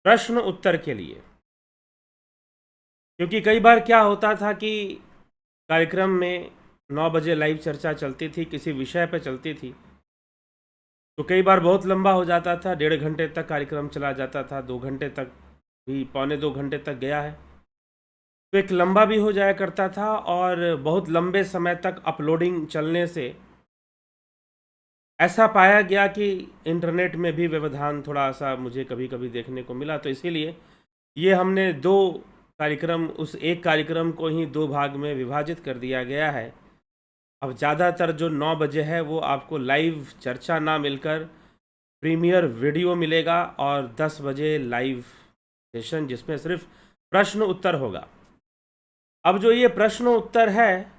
प्रश्न उत्तर के लिए। क्योंकि कई बार क्या होता था कि कार्यक्रम में 9 बजे लाइव चर्चा चलती थी, किसी विषय पर चलती थी, तो कई बार बहुत लंबा हो जाता था, 1.5 घंटे तक कार्यक्रम चला जाता था, 2 घंटे तक भी, पौने 2 घंटे तक गया है। तो एक लंबा भी हो जाया करता था और बहुत लंबे समय तक अपलोडिंग चलने से ऐसा पाया गया कि इंटरनेट में भी व्यवधान थोड़ा सा मुझे कभी कभी देखने को मिला। तो इसीलिए ये हमने दो कार्यक्रम, उस एक कार्यक्रम को ही 2 भाग में विभाजित कर दिया गया है। अब ज़्यादातर जो 9 बजे है वो आपको लाइव चर्चा ना मिलकर प्रीमियर वीडियो मिलेगा, और 10 बजे लाइव सेशन जिसमें सिर्फ प्रश्न उत्तर होगा। अब जो ये प्रश्न उत्तर है,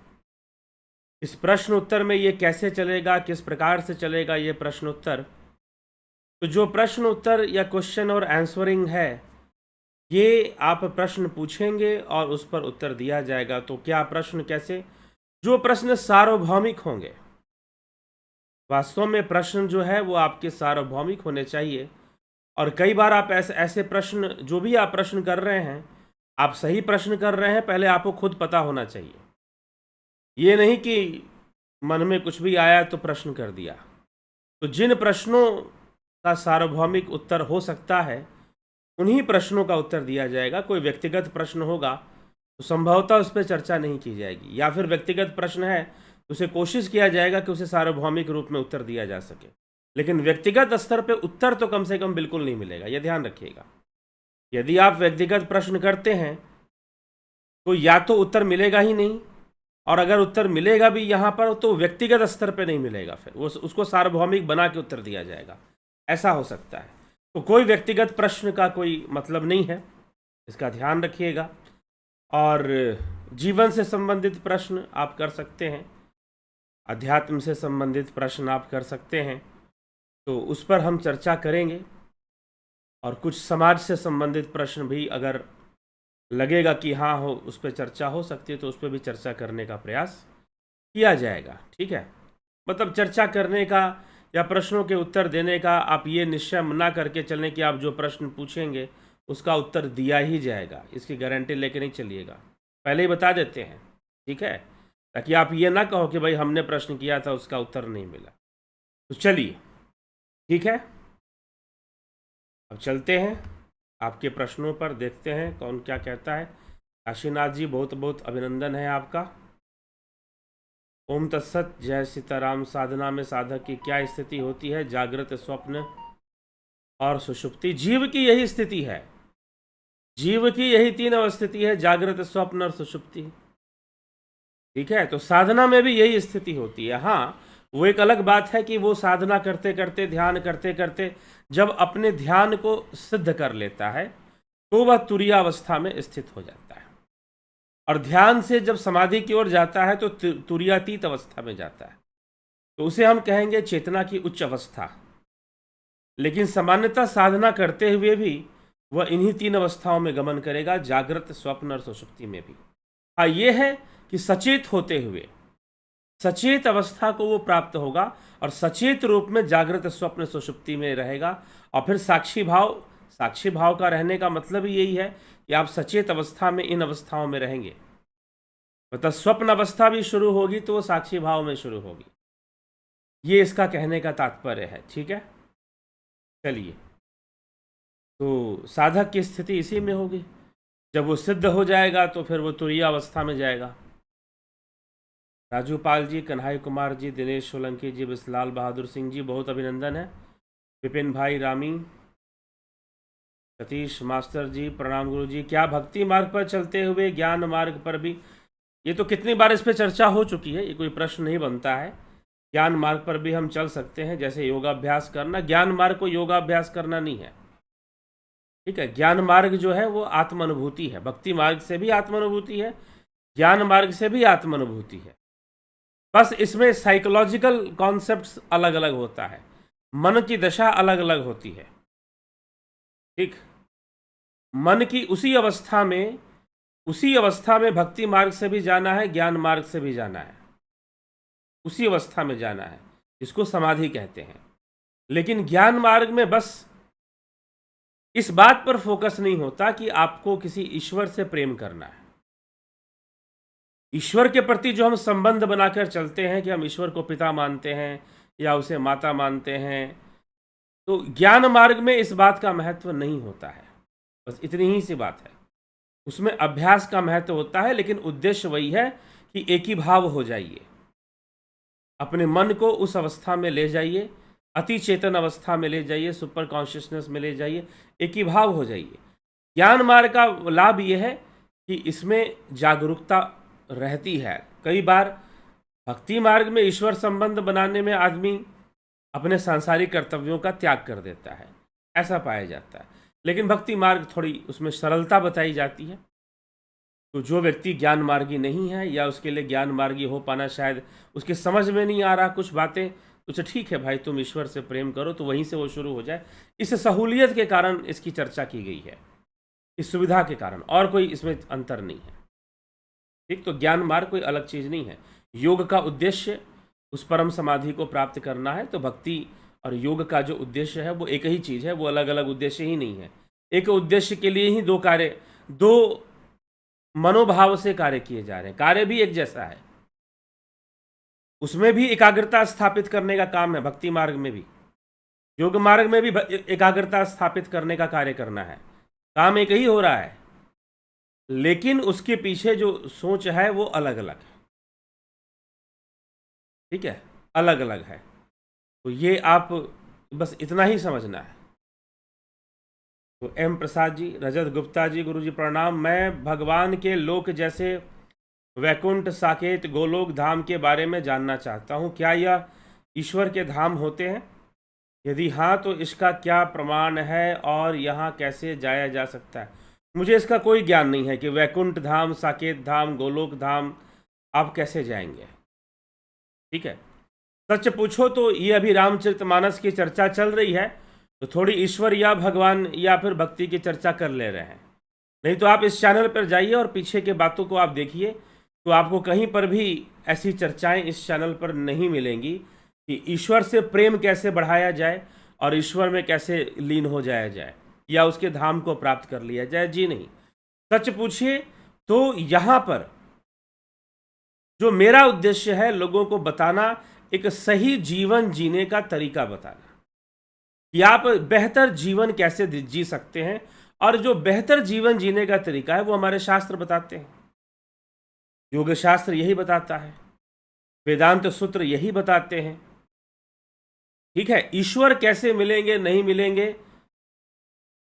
इस प्रश्न उत्तर में ये कैसे चलेगा, किस प्रकार से चलेगा ये प्रश्न उत्तर, तो जो प्रश्न उत्तर या क्वेश्चन और आंसरिंग है, ये आप प्रश्न पूछेंगे और उस पर उत्तर दिया जाएगा। तो क्या प्रश्न कैसे? जो प्रश्न सार्वभौमिक होंगे, वास्तव में प्रश्न जो है वो आपके सार्वभौमिक होने चाहिए। और कई बार आप ऐसे प्रश्न, जो भी आप प्रश्न कर रहे हैं, आप सही प्रश्न कर रहे हैं, पहले आपको खुद पता होना चाहिए। ये नहीं कि मन में कुछ भी आया तो प्रश्न कर दिया। तो जिन प्रश्नों का सार्वभौमिक उत्तर हो सकता है, उन्हीं प्रश्नों का उत्तर दिया जाएगा। कोई व्यक्तिगत प्रश्न होगा तो संभवतः उस पर चर्चा नहीं की जाएगी, या फिर व्यक्तिगत प्रश्न है तो उसे कोशिश किया जाएगा कि उसे सार्वभौमिक रूप में उत्तर दिया जा सके, लेकिन व्यक्तिगत स्तर पे उत्तर तो कम से कम बिल्कुल नहीं मिलेगा, यह ध्यान रखिएगा। यदि आप व्यक्तिगत प्रश्न करते हैं तो या तो उत्तर मिलेगा ही नहीं, और अगर उत्तर मिलेगा भी यहाँ पर तो व्यक्तिगत स्तर पे नहीं मिलेगा, फिर वो उसको सार्वभौमिक बना के उत्तर दिया जाएगा, ऐसा हो सकता है। तो कोई व्यक्तिगत प्रश्न का कोई मतलब नहीं है, इसका ध्यान रखिएगा। और जीवन से संबंधित प्रश्न आप कर सकते हैं, अध्यात्म से संबंधित प्रश्न आप कर सकते हैं, तो उस पर हम चर्चा करेंगे। और कुछ समाज से संबंधित प्रश्न भी अगर लगेगा कि हाँ हो, उस पर चर्चा हो सकती है, तो उस पर भी चर्चा करने का प्रयास किया जाएगा। ठीक है, मतलब चर्चा करने का या प्रश्नों के उत्तर देने का आप ये निश्चय ना करके चलें कि आप जो प्रश्न पूछेंगे उसका उत्तर दिया ही जाएगा, इसकी गारंटी लेके नहीं चलिएगा, पहले ही बता देते हैं। ठीक है, ताकि आप ये ना कहो कि भाई हमने प्रश्न किया था उसका उत्तर नहीं मिला। तो चलिए, ठीक है, अब चलते हैं आपके प्रश्नों पर, देखते हैं कौन क्या कहता है। काशीनाथ जी, बहुत बहुत अभिनंदन है आपका। ओम तत्सत, जय सीताराम। साधना में साधक की क्या स्थिति होती है? जागृत, स्वप्न और सुषुप्ति। जीव की यही स्थिति है, जीव की यही 3 अवस्थिति है, जागृत, स्वप्न और सुषुप्ति। ठीक है, तो साधना में भी यही स्थिति होती है। हाँ, वो एक अलग बात है कि वो साधना करते करते, ध्यान करते करते जब अपने ध्यान को सिद्ध कर लेता है तो वह तुरीयावस्था में स्थित हो जाता है, और ध्यान से जब समाधि की ओर जाता है तो तुरीयातीत अवस्था में जाता है, तो उसे हम कहेंगे चेतना की उच्च अवस्था। लेकिन सामान्यतः साधना करते हुए भी वह इन्हीं 3 अवस्थाओं में गमन करेगा, जागृत, स्वप्न और सुषुप्ति में भी। हाँ, ये है कि सचेत होते हुए सचेत अवस्था को वो प्राप्त होगा, और सचेत रूप में जागृत, स्वप्न, सुषुप्ति में रहेगा। और फिर साक्षी भाव का रहने का मतलब ही यही है कि आप सचेत अवस्था में इन अवस्थाओं में रहेंगे। मतलब स्वप्न अवस्था भी शुरू होगी तो वो साक्षी भाव में शुरू होगी, ये इसका कहने का तात्पर्य है। ठीक है, चलिए, तो साधक की स्थिति इसी में होगी। जब वो सिद्ध हो जाएगा तो फिर वो तुरीय अवस्था में जाएगा। राजू पाल जी, कन्हई कुमार जी, दिनेश सोलंकी जी, विशलाल बहादुर सिंह जी, बहुत अभिनंदन है। विपिन भाई रामी, सतीश मास्टर जी, प्रणाम गुरु जी। क्या भक्ति मार्ग पर चलते हुए ज्ञान मार्ग पर भी? ये तो कितनी बार इस पर चर्चा हो चुकी है, ये कोई प्रश्न नहीं बनता है। ज्ञान मार्ग पर भी हम चल सकते हैं, जैसे योगाभ्यास करना। ज्ञान मार्ग को योगाभ्यास करना नहीं है, ठीक है। ज्ञान मार्ग जो है वो आत्मानुभूति है, भक्ति मार्ग से भी आत्मानुभूति है, ज्ञान मार्ग से भी आत्मानुभूति है। बस इसमें साइकोलॉजिकल कॉन्सेप्ट्स अलग अलग होता है, मन की दशा अलग अलग होती है। ठीक, मन की उसी अवस्था में भक्ति मार्ग से भी जाना है, ज्ञान मार्ग से भी जाना है, उसी अवस्था में जाना है, इसको समाधि कहते हैं। लेकिन ज्ञान मार्ग में बस इस बात पर फोकस नहीं होता कि आपको किसी ईश्वर से प्रेम करना है। ईश्वर के प्रति जो हम संबंध बनाकर चलते हैं कि हम ईश्वर को पिता मानते हैं या उसे माता मानते हैं, तो ज्ञान मार्ग में इस बात का महत्व नहीं होता है। बस इतनी ही सी बात है। उसमें अभ्यास का महत्व होता है, लेकिन उद्देश्य वही है कि एक ही भाव हो जाइए, अपने मन को उस अवस्था में ले जाइए, अति चेतन अवस्था में ले जाइए, सुपर कॉन्शियसनेस में ले जाइए, एक ही भाव हो जाइए। ज्ञान मार्ग का लाभ यह है कि इसमें जागरूकता रहती है। कई बार भक्ति मार्ग में ईश्वर संबंध बनाने में आदमी अपने सांसारिक कर्तव्यों का त्याग कर देता है, ऐसा पाया जाता है। लेकिन भक्ति मार्ग थोड़ी उसमें सरलता बताई जाती है। तो जो व्यक्ति ज्ञान मार्गी नहीं है या उसके लिए ज्ञान मार्गी हो पाना शायद उसके समझ में नहीं आ रहा कुछ बातें, तो ठीक है भाई, तुम ईश्वर से प्रेम करो, तो वहीं से वो शुरू हो जाए। इस सहूलियत के कारण इसकी चर्चा की गई है, इस सुविधा के कारण, और कोई इसमें अंतर नहीं है। ठीक, तो ज्ञान मार्ग कोई अलग चीज़ नहीं है। योग का उद्देश्य उस परम समाधि को प्राप्त करना है, तो भक्ति और योग का जो उद्देश्य है वो एक ही चीज़ है, वो अलग अलग उद्देश्य ही नहीं है। एक उद्देश्य के लिए ही दो कार्य, दो मनोभाव से कार्य किए जा रहे हैं। कार्य भी एक जैसा है, उसमें भी एकाग्रता स्थापित करने का काम है। भक्ति मार्ग में भी, योग मार्ग में भी एकाग्रता स्थापित करने का कार्य करना है, काम एक ही हो रहा है, लेकिन उसके पीछे जो सोच है वो अलग अलग है। ठीक है, अलग अलग है। तो ये आप बस इतना ही समझना है। तो एम प्रसाद जी, रजत गुप्ता जी, गुरु जी प्रणाम। मैं भगवान के लोक जैसे वैकुंठ, साकेत, गोलोक धाम के बारे में जानना चाहता हूँ। क्या यह ईश्वर के धाम होते हैं? यदि हाँ, तो इसका क्या प्रमाण है और यहाँ कैसे जाया जा सकता है? मुझे इसका कोई ज्ञान नहीं है कि वैकुंठ धाम, साकेत धाम, गोलोक धाम आप कैसे जाएंगे। ठीक है, सच पूछो तो ये अभी रामचरितमानस की चर्चा चल रही है, तो थोड़ी ईश्वर या भगवान या फिर भक्ति की चर्चा कर ले रहे हैं। नहीं तो आप इस चैनल पर जाइए और पीछे के बातों को आप देखिए, तो आपको कहीं पर भी ऐसी चर्चाएं इस चैनल पर नहीं मिलेंगी कि ईश्वर से प्रेम कैसे बढ़ाया जाए और ईश्वर में कैसे लीन हो जाया जाए या उसके धाम को प्राप्त कर लिया जाए। जी नहीं, सच पूछिए तो यहाँ पर जो मेरा उद्देश्य है, लोगों को बताना, एक सही जीवन जीने का तरीका बताना कि आप बेहतर जीवन कैसे जी सकते हैं, और जो बेहतर जीवन जीने का तरीका है वो हमारे शास्त्र बताते हैं। योग शास्त्र यही बताता है, वेदांत सूत्र यही बताते हैं। ठीक है, ईश्वर कैसे मिलेंगे नहीं मिलेंगे,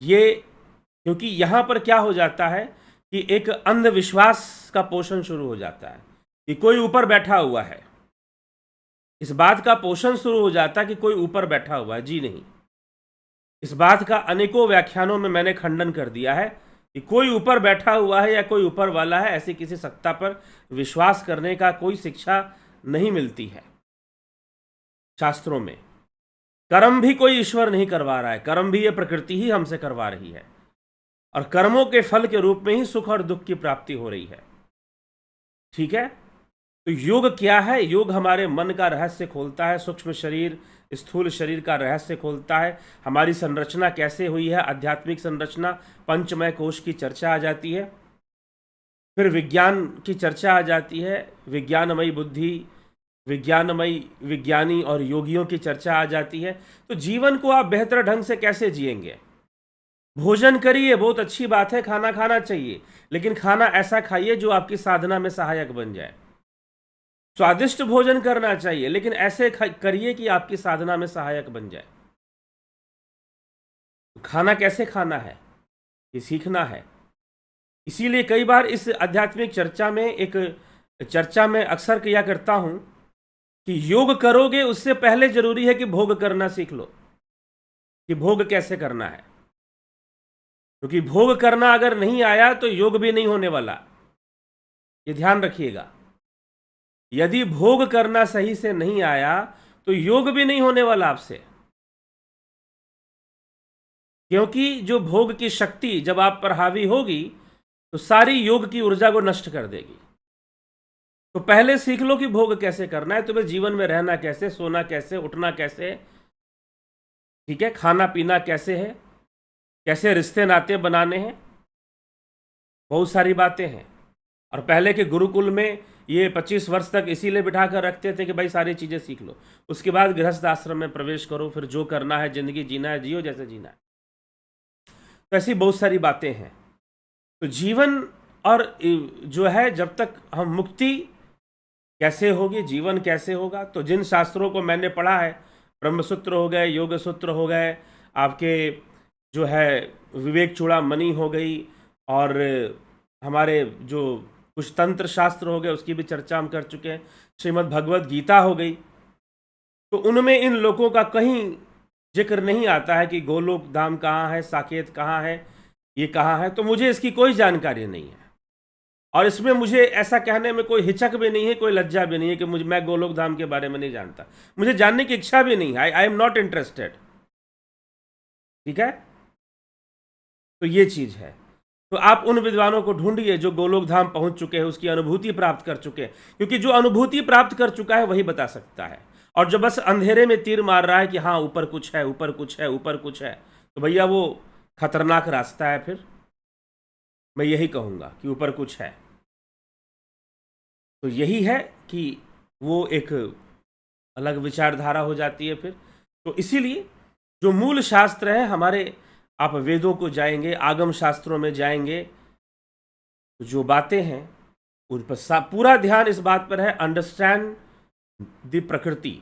ये क्योंकि यहां पर क्या हो जाता है कि एक अंधविश्वास का पोषण शुरू हो जाता है कि कोई ऊपर बैठा हुआ है। इस बात का पोषण शुरू हो जाता है कि कोई ऊपर बैठा हुआ है। जी नहीं, इस बात का अनेकों व्याख्यानों में मैंने खंडन कर दिया है कि कोई ऊपर बैठा हुआ है या कोई ऊपर वाला है, ऐसी किसी सत्ता पर विश्वास करने का कोई शिक्षा नहीं मिलती है शास्त्रों में। कर्म भी कोई ईश्वर नहीं करवा रहा है, कर्म भी ये प्रकृति ही हमसे करवा रही है, और कर्मों के फल के रूप में ही सुख और दुख की प्राप्ति हो रही है। ठीक है, तो योग क्या है? योग हमारे मन का रहस्य खोलता है, सूक्ष्म शरीर, स्थूल शरीर का रहस्य खोलता है। हमारी संरचना कैसे हुई है, आध्यात्मिक संरचना, पंचमय कोश की चर्चा आ जाती है, फिर विज्ञान की चर्चा आ जाती है, विज्ञानमयी बुद्धि, विज्ञानमयी विज्ञानी और योगियों की चर्चा आ जाती है। तो जीवन को आप बेहतर ढंग से कैसे जिएंगे? भोजन करिए, बहुत अच्छी बात है, खाना खाना चाहिए, लेकिन खाना ऐसा खाइए जो आपकी साधना में सहायक बन जाए। स्वादिष्ट भोजन करना चाहिए, लेकिन ऐसे करिए कि आपकी साधना में सहायक बन जाए। खाना कैसे खाना है ये सीखना है। इसीलिए कई बार इस आध्यात्मिक चर्चा में अक्सर किया करता हूं कि योग करोगे उससे पहले जरूरी है कि भोग करना सीख लो, कि भोग कैसे करना है, क्योंकि भोग करना अगर नहीं आया तो योग भी नहीं होने वाला। ये ध्यान रखिएगा, यदि भोग करना सही से नहीं आया तो योग भी नहीं होने वाला आपसे, क्योंकि जो भोग की शक्ति जब आप पर हावी होगी तो सारी योग की ऊर्जा को नष्ट कर देगी। तो पहले सीख लो कि भोग कैसे करना है, तुम्हें जीवन में रहना कैसे, सोना कैसे, उठना कैसे, ठीक है, खाना पीना कैसे है, कैसे रिश्ते नाते बनाने हैं, बहुत सारी बातें हैं। और पहले के गुरुकुल में ये 25 वर्ष तक इसीलिए बिठा कर रखते थे कि भाई सारी चीज़ें सीख लो, उसके बाद गृहस्थ आश्रम में प्रवेश करो, फिर जो करना है, ज़िंदगी जीना है, जियो जैसे जीना है। तो ऐसी बहुत सारी बातें हैं। तो जीवन और जो है, जब तक हम मुक्ति कैसे होगी, जीवन कैसे होगा, तो जिन शास्त्रों को मैंने पढ़ा है, ब्रह्मसूत्र हो गए, योग सूत्र हो गए, आपके जो है विवेक चूड़ामणि हो गई, और हमारे जो कुछ तंत्र शास्त्र हो गए उसकी भी चर्चा हम कर चुके हैं, श्रीमद् भगवद गीता हो गई, तो उनमें इन लोगों का कहीं जिक्र नहीं आता है कि गोलोक धाम कहाँ है, साकेत कहाँ है, ये कहाँ है। तो मुझे इसकी कोई जानकारी नहीं है, और इसमें मुझे ऐसा कहने में कोई हिचक भी नहीं है, कोई लज्जा भी नहीं है कि मैं गोलोक धाम के बारे में नहीं जानता। मुझे जानने की इच्छा भी नहीं है, आई एम नॉट इंटरेस्टेड। ठीक है, तो ये चीज है। तो आप उन विद्वानों को ढूंढिए जो गोलोक धाम पहुंच चुके हैं, उसकी अनुभूति प्राप्त कर चुके हैं, क्योंकि जो अनुभूति प्राप्त कर चुका है वही बता सकता है। और जो बस अंधेरे में तीर मार रहा है कि हाँ ऊपर कुछ है, ऊपर कुछ है, ऊपर कुछ है, तो भैया वो खतरनाक रास्ता है। फिर मैं यही कहूँगा कि ऊपर कुछ है। तो यही है कि वो एक अलग विचारधारा हो जाती है फिर। तो इसीलिए जो मूल शास्त्र है हमारे, आप वेदों को जाएंगे, आगम शास्त्रों में जाएंगे, तो जो बातें हैं उन पर पूरा ध्यान इस बात पर है, अंडरस्टैंड द प्रकृति,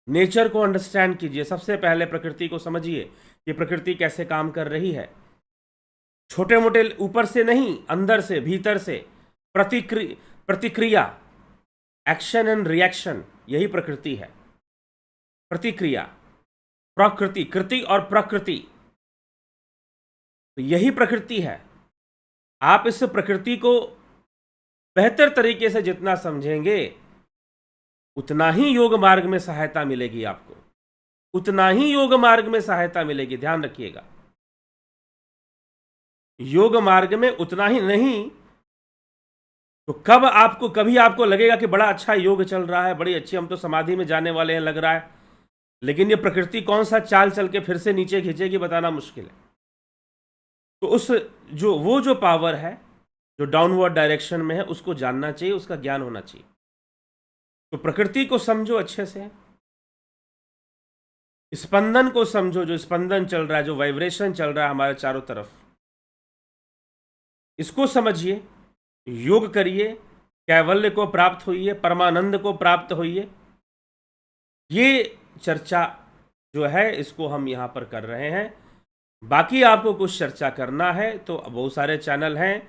नेचर को अंडरस्टैंड कीजिए। सबसे पहले प्रकृति को समझिए कि प्रकृति कैसे काम कर रही है, छोटे मोटे ऊपर से नहीं, अंदर से, भीतर से। प्रतिक्रिया, एक्शन एंड रिएक्शन, यही प्रकृति है। प्रतिक्रिया, प्रकृति, कृति और प्रकृति, तो यही प्रकृति है। आप इस प्रकृति को बेहतर तरीके से जितना समझेंगे उतना ही योग मार्ग में सहायता मिलेगी आपको, उतना ही योग मार्ग में सहायता मिलेगी, ध्यान रखिएगा। योग मार्ग में उतना ही नहीं तो कभी आपको लगेगा कि बड़ा अच्छा योग चल रहा है, बड़ी अच्छी, हम तो समाधि में जाने वाले हैं लग रहा है, लेकिन ये प्रकृति कौन सा चाल चल के फिर से नीचे खींचेगी बताना मुश्किल है। तो उस जो पावर है जो डाउनवर्ड डायरेक्शन में है, उसको जानना चाहिए, उसका ज्ञान होना चाहिए। तो प्रकृति को समझो अच्छे से, स्पंदन को समझो, जो स्पंदन चल रहा है, जो वाइब्रेशन चल रहा है हमारे चारों तरफ, इसको समझिए, योग करिए, कैवल्य को प्राप्त होइए, परमानंद को प्राप्त होइए। ये चर्चा जो है इसको हम यहाँ पर कर रहे हैं। बाकी आपको कुछ चर्चा करना है तो बहुत सारे चैनल हैं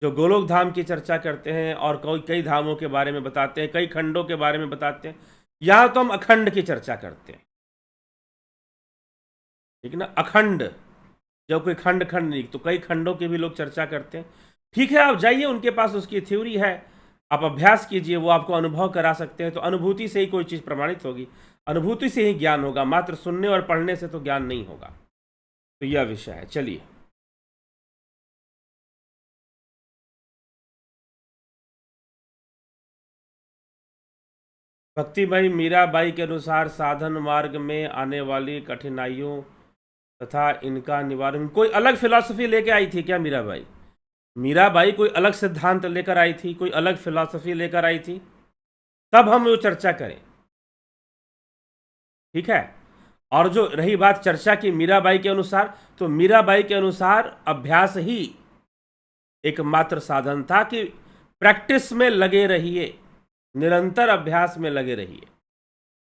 जो गोलोक धाम की चर्चा करते हैं और कई धामों के बारे में बताते हैं, कई खंडों के बारे में बताते हैं। यहाँ तो हम अखंड की चर्चा करते हैं, ठीक है ना, अखंड। जब कोई खंड नहीं, तो कई खंडों की भी लोग चर्चा करते हैं। ठीक है, आप जाइए, उनके पास उसकी थ्योरी है, आप अभ्यास कीजिए, वो आपको अनुभव करा सकते हैं। तो अनुभूति से ही कोई चीज़ प्रमाणित होगी, अनुभूति से ही ज्ञान होगा, मात्र सुनने और पढ़ने से तो ज्ञान नहीं होगा। तो यह विषय है। चलिए, भक्तिमयी मीराबाई के अनुसार साधन मार्ग में आने वाली कठिनाइयों तथा इनका निवारण, कोई अलग फिलॉसफी लेके आई थी क्या मीराबाई? मीराबाई कोई अलग सिद्धांत लेकर आई थी, कोई अलग फिलॉसफी लेकर आई थी? तब हम वो चर्चा करें, ठीक है। और जो रही बात चर्चा की मीराबाई के अनुसार, तो मीराबाई के अनुसार अभ्यास ही एकमात्र साधन था कि प्रैक्टिस में लगे रहिए, निरंतर अभ्यास में लगे रहिए,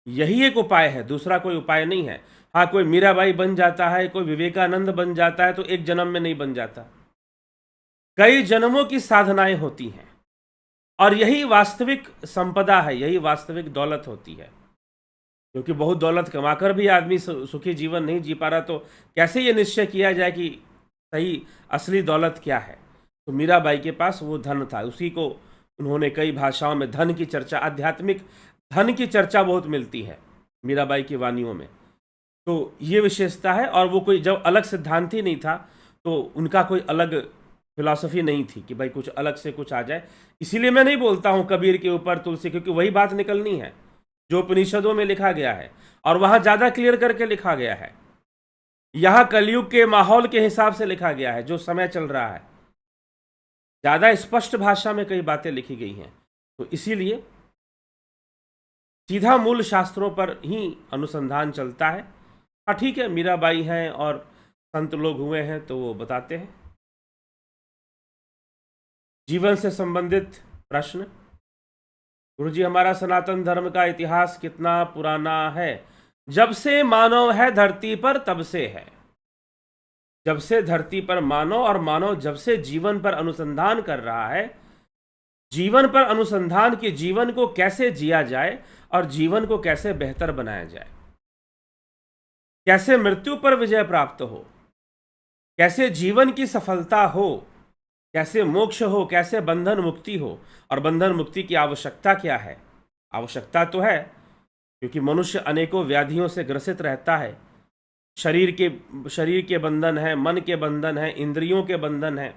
यही एक उपाय है, दूसरा कोई उपाय नहीं है। हाँ, कोई मीराबाई बन जाता है, कोई विवेकानंद बन जाता है, तो एक जन्म में नहीं बन जाता, कई जन्मों की साधनाएं होती हैं। और यही वास्तविक संपदा है, यही वास्तविक दौलत होती है। क्योंकि बहुत दौलत कमाकर भी आदमी सुखी जीवन नहीं जी पा रहा, तो कैसे ये निश्चय किया जाए कि सही असली दौलत क्या है? तो मीराबाई के पास वो धन था, उसी को उन्होंने कई भाषाओं में धन की चर्चा, आध्यात्मिक धन की चर्चा बहुत मिलती है मीराबाई की वाणियों में। तो ये विशेषता है। और वो कोई जब अलग सिद्धांत ही नहीं था, तो उनका कोई अलग फिलॉसफी नहीं थी कि भाई कुछ अलग से कुछ आ जाए। इसीलिए मैं नहीं बोलता हूँ कबीर के ऊपर तुलसी, क्योंकि वही बात निकलनी है जो उपनिषदों में लिखा गया है, और वहाँ ज़्यादा क्लियर करके लिखा गया है। यहां कलयुग के माहौल के हिसाब से लिखा गया है, जो समय चल रहा है। ज्यादा स्पष्ट भाषा में कई बातें लिखी गई हैं, तो इसीलिए सीधा मूल शास्त्रों पर ही अनुसंधान चलता है। हाँ ठीक है, मीराबाई हैं और संत लोग हुए हैं तो वो बताते हैं। जीवन से संबंधित प्रश्न। गुरुजी, हमारा सनातन धर्म का इतिहास कितना पुराना है? जब से मानव है धरती पर तब से है। जब से धरती पर मानव, और मानव जब से जीवन पर अनुसंधान कर रहा है, जीवन पर अनुसंधान कि जीवन को कैसे जिया जाए और जीवन को कैसे बेहतर बनाया जाए, कैसे मृत्यु पर विजय प्राप्त हो, कैसे जीवन की सफलता हो, कैसे मोक्ष हो, कैसे बंधन मुक्ति हो, और बंधन मुक्ति की आवश्यकता क्या है। आवश्यकता तो है, क्योंकि मनुष्य अनेकों व्याधियों से ग्रसित रहता है। शरीर के बंधन है, मन के बंधन है, इंद्रियों के बंधन है,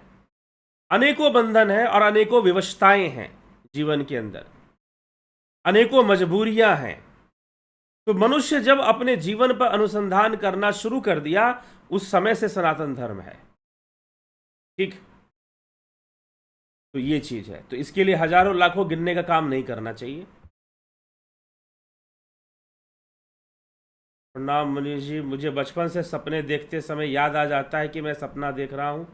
अनेकों बंधन है और अनेकों विवशताएं हैं जीवन के अंदर, अनेकों मजबूरियां हैं। तो मनुष्य जब अपने जीवन पर अनुसंधान करना शुरू कर दिया, उस समय से सनातन धर्म है। ठीक, तो ये चीज है। तो इसके लिए हजारों लाखों गिनने का काम नहीं करना चाहिए। प्रणाम मनीष जी, मुझे बचपन से सपने देखते समय याद आ जाता है कि मैं सपना देख रहा हूँ।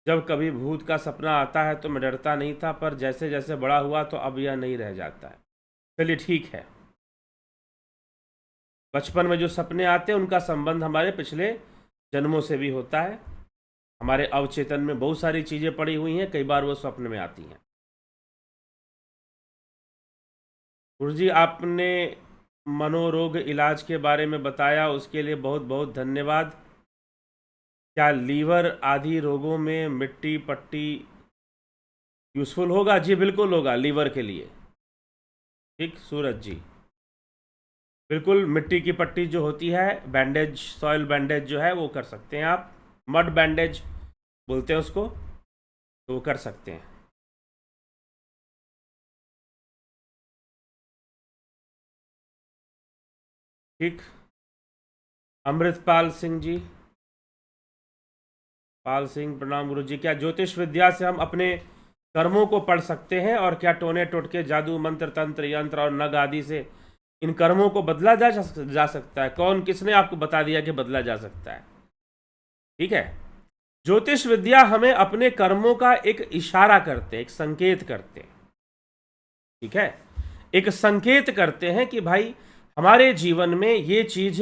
जब कभी भूत का सपना आता है तो मैं डरता नहीं था, पर जैसे जैसे बड़ा हुआ तो अब यह नहीं रह जाता है। चलिए ठीक है, बचपन में जो सपने आते हैं उनका संबंध हमारे पिछले जन्मों से भी होता है। हमारे अवचेतन में बहुत सारी चीजें पड़ी हुई हैं, कई बार वो स्वप्न में आती हैं। गुरुजी, आपने मनोरोग इलाज के बारे में बताया, उसके लिए बहुत बहुत धन्यवाद। क्या लीवर आदि रोगों में मिट्टी पट्टी यूज़फुल होगा? जी बिल्कुल होगा, लीवर के लिए। ठीक सूरज जी, बिल्कुल। मिट्टी की पट्टी जो होती है, बैंडेज, सॉइल बैंडेज जो है वो कर सकते हैं आप। मड बैंडेज बोलते हैं उसको, तो वो कर सकते हैं। ठीक। अमृतपाल सिंह जी, पाल सिंह, प्रणाम गुरु जी। क्या ज्योतिष विद्या से हम अपने कर्मों को पढ़ सकते हैं, और क्या टोने टोटके, जादू, मंत्र, तंत्र, यंत्र और नग आदि से इन कर्मों को बदला जा सकता है? कौन, किसने आपको बता दिया कि बदला जा सकता है? ठीक है, ज्योतिष विद्या हमें अपने कर्मों का एक इशारा करते, एक संकेत करते। ठीक है, एक संकेत करते हैं कि भाई हमारे जीवन में ये चीज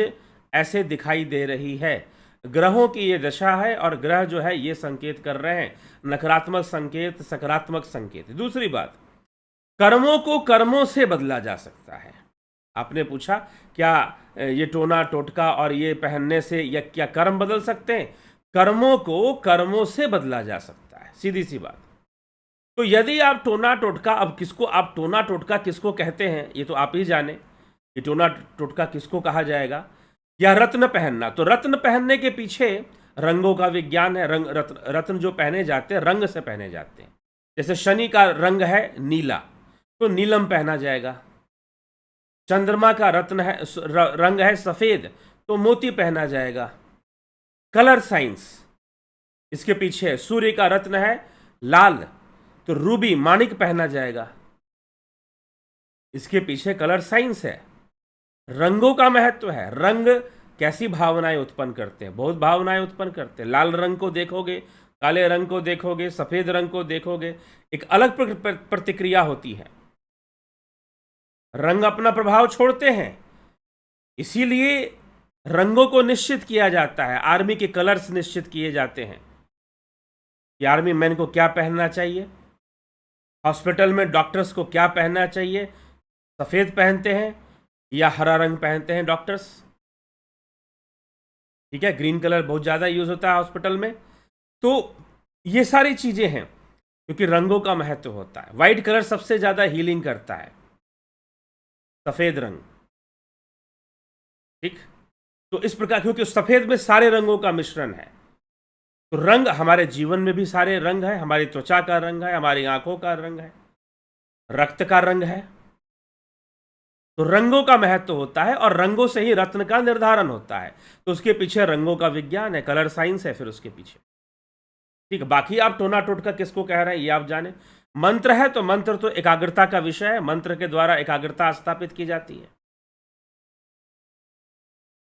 ऐसे दिखाई दे रही है, ग्रहों की ये दशा है, और ग्रह जो है ये संकेत कर रहे हैं, नकारात्मक संकेत, सकारात्मक संकेत। दूसरी बात, कर्मों को कर्मों से बदला जा सकता है। आपने पूछा क्या ये टोना टोटका और ये पहनने से या क्या कर्म बदल सकते हैं? कर्मों को कर्मों से बदला जा सकता है, सीधी सी बात। तो यदि आप टोना टोटका, अब किसको आप टोना टोटका किसको कहते हैं ये तो आप ही जाने कि टोना टोटका किसको कहा जाएगा। या रत्न पहनना, तो रत्न पहनने के पीछे रंगों का विज्ञान है। रत्न जो पहने जाते हैं रंग से पहने जाते हैं। जैसे शनि का रंग है नीला, तो नीलम पहना जाएगा। चंद्रमा का रत्न है, रंग है सफेद, तो मोती पहना जाएगा। कलर साइंस इसके पीछे है। सूर्य का रत्न है लाल, तो रूबी, माणिक पहना जाएगा। इसके पीछे कलर साइंस है। रंगों का महत्व है। रंग कैसी भावनाएं उत्पन्न करते हैं? बहुत भावनाएं उत्पन्न करते हैं। लाल रंग को देखोगे, काले रंग को देखोगे, सफेद रंग को देखोगे, एक अलग प्रतिक्रिया होती है। रंग अपना प्रभाव छोड़ते हैं, इसीलिए रंगों को निश्चित किया जाता है। आर्मी के कलर्स निश्चित किए जाते हैं कि आर्मी मैन को क्या पहनना चाहिए, हॉस्पिटल में डॉक्टर्स को क्या पहनना चाहिए। सफेद पहनते हैं या हरा रंग पहनते हैं डॉक्टर्स। ठीक है, ग्रीन कलर बहुत ज़्यादा यूज होता है हॉस्पिटल में। तो ये सारी चीज़ें हैं क्योंकि रंगों का महत्व होता है। वाइट कलर सबसे ज़्यादा हीलिंग करता है, सफ़ेद रंग। ठीक, तो इस प्रकार, क्योंकि सफ़ेद में सारे रंगों का मिश्रण है। तो रंग हमारे जीवन में भी सारे रंग है। हमारी त्वचा का रंग है, हमारी आंखों का रंग है, रक्त का रंग है। तो रंगों का महत्व होता है और रंगों से ही रत्न का निर्धारण होता है। तो उसके पीछे रंगों का विज्ञान है, कलर साइंस है फिर उसके पीछे। ठीक है, बाकी आप टोना टोटका किसको कह रहे हैं ये आप जाने। मंत्र है तो मंत्र तो एकाग्रता का विषय है, मंत्र के द्वारा एकाग्रता स्थापित की जाती है।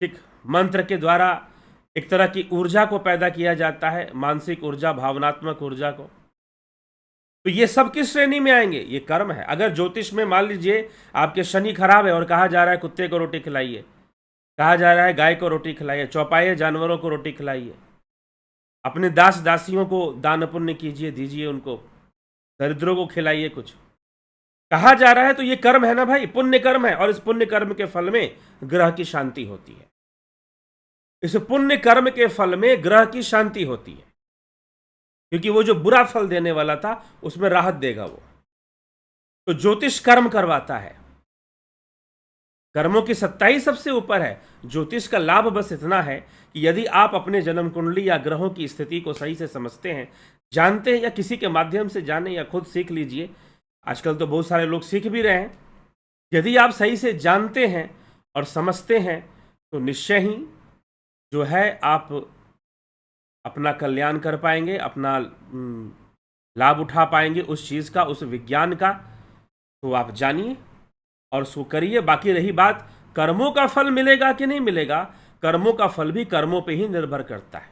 ठीक, मंत्र के द्वारा एक तरह की ऊर्जा को पैदा किया जाता है, मानसिक ऊर्जा, भावनात्मक ऊर्जा को। तो ये सब किस श्रेणी में आएंगे? ये कर्म है। अगर ज्योतिष में मान लीजिए आपके शनि खराब है और कहा जा रहा है कुत्ते को रोटी खिलाइए, कहा जा रहा है गाय को रोटी खिलाइए, चौपाए जानवरों को रोटी खिलाइए, अपने दास दासियों को दान पुण्य कीजिए, दीजिए उनको, दरिद्रों को खिलाइए, कुछ कहा जा रहा है, तो ये कर्म है ना भाई, पुण्य कर्म है। और इस पुण्य कर्म के फल में ग्रह की शांति होती है। इस पुण्य कर्म के फल में ग्रह की शांति होती है, क्योंकि वो जो बुरा फल देने वाला था उसमें राहत देगा वो। तो ज्योतिष कर्म करवाता है, कर्मों की सत्ता ही सबसे ऊपर है। ज्योतिष का लाभ बस इतना है कि यदि आप अपने जन्म कुंडली या ग्रहों की स्थिति को सही से समझते हैं, जानते हैं, या किसी के माध्यम से जाने या खुद सीख लीजिए, आजकल तो बहुत सारे लोग सीख भी रहे हैं। यदि आप सही से जानते हैं और समझते हैं तो निश्चय ही जो है आप अपना कल्याण कर पाएंगे, अपना लाभ उठा पाएंगे उस चीज़ का, उस विज्ञान का। तो आप जानिए और उसको करिए। बाकी रही बात कर्मों का फल मिलेगा कि नहीं मिलेगा, कर्मों का फल भी कर्मों पे ही निर्भर करता है।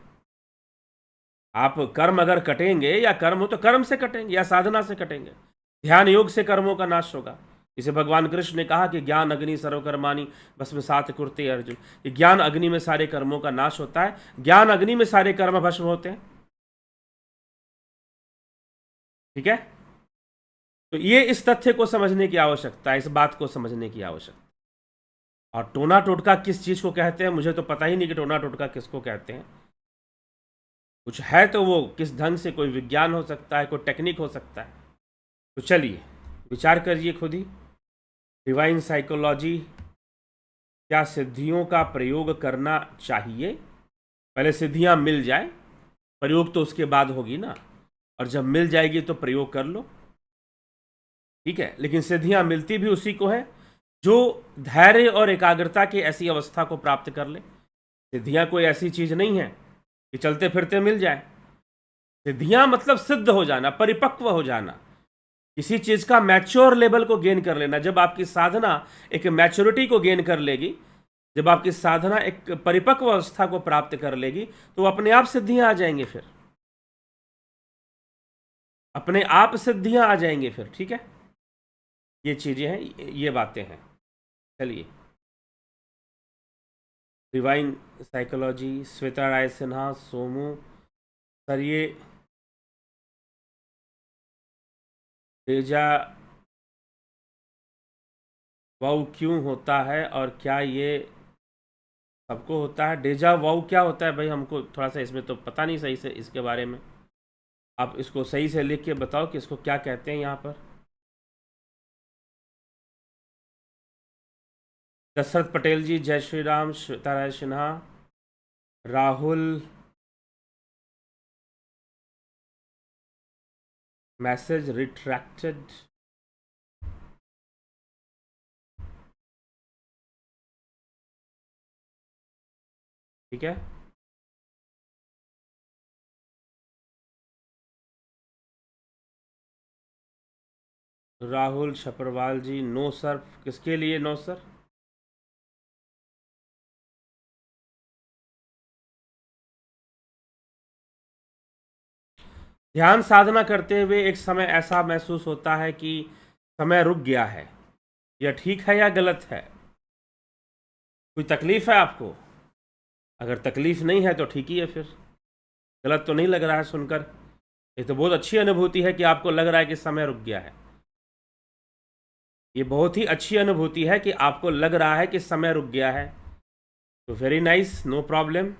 आप कर्म अगर कटेंगे, या कर्म हो तो कर्म से कटेंगे या साधना से कटेंगे, ध्यान योग से कर्मों का नाश होगा। इसे भगवान कृष्ण ने कहा कि ज्ञान अग्नि सर्वकर्माणि भस्मसात् कुरुते अर्जुन। ये ज्ञान अग्नि में सारे कर्मों का नाश होता है, ज्ञान अग्नि में सारे कर्म भस्म होते हैं। ठीक है, तो ये इस तथ्य को समझने की आवश्यकता है, इस बात को समझने की आवश्यकता। और टोना टोटका किस चीज को कहते हैं मुझे तो पता ही नहीं कि टोना टोटका किसको कहते हैं। कुछ है तो वो किस ढंग से, कोई विज्ञान हो सकता है, कोई टेक्निक हो सकता है। तो चलिए विचार करिए खुद ही। डिवाइन साइकोलॉजी, क्या सिद्धियों का प्रयोग करना चाहिए? पहले सिद्धियां मिल जाए, प्रयोग तो उसके बाद होगी ना, और जब मिल जाएगी तो प्रयोग कर लो। ठीक है, लेकिन सिद्धियां मिलती भी उसी को है जो धैर्य और एकाग्रता की ऐसी अवस्था को प्राप्त कर ले। सिद्धियां कोई ऐसी चीज नहीं है कि चलते फिरते मिल जाए। सिद्धियां मतलब सिद्ध हो जाना, परिपक्व हो जाना, किसी चीज का मैच्योर लेवल को गेन कर लेना। जब आपकी साधना एक मैच्योरिटी को गेन कर लेगी, जब आपकी साधना एक परिपक्व अवस्था को प्राप्त कर लेगी, तो अपने आप सिद्धियां आ जाएंगे, फिर अपने आप सिद्धियां आ जाएंगे फिर। ठीक है, ये चीजें हैं, ये बातें हैं। चलिए, डिवाइन साइकोलॉजी, श्वेता राय सिन्हा, सोमू सर, ये डेजा वाउ क्यों होता है और क्या ये सबको होता है? डेजा वाउ क्या होता है भाई? हमको थोड़ा सा इसमें तो पता नहीं सही से इसके बारे में। आप इसको सही से लिख के बताओ कि इसको क्या कहते हैं यहाँ पर। दशरथ पटेल जी, जय श्री राम, श्वेता राय सिन्हा, राहुल, मैसेज रिट्रैक्टेड। ठीक है, राहुल छपरवाल जी, नो सर। किसके लिए नो सर? ध्यान साधना करते हुए एक समय ऐसा महसूस होता है कि समय रुक गया है। यह ठीक है या गलत है? कोई तकलीफ है आपको? अगर तकलीफ नहीं है तो ठीक ही है, फिर गलत तो नहीं लग रहा है सुनकर। ये तो बहुत अच्छी अनुभूति है कि आपको लग रहा है कि समय रुक गया है। ये बहुत ही अच्छी अनुभूति है कि आपको लग रहा है कि समय रुक गया है। तो वेरी नाइस, नो प्रॉब्लम।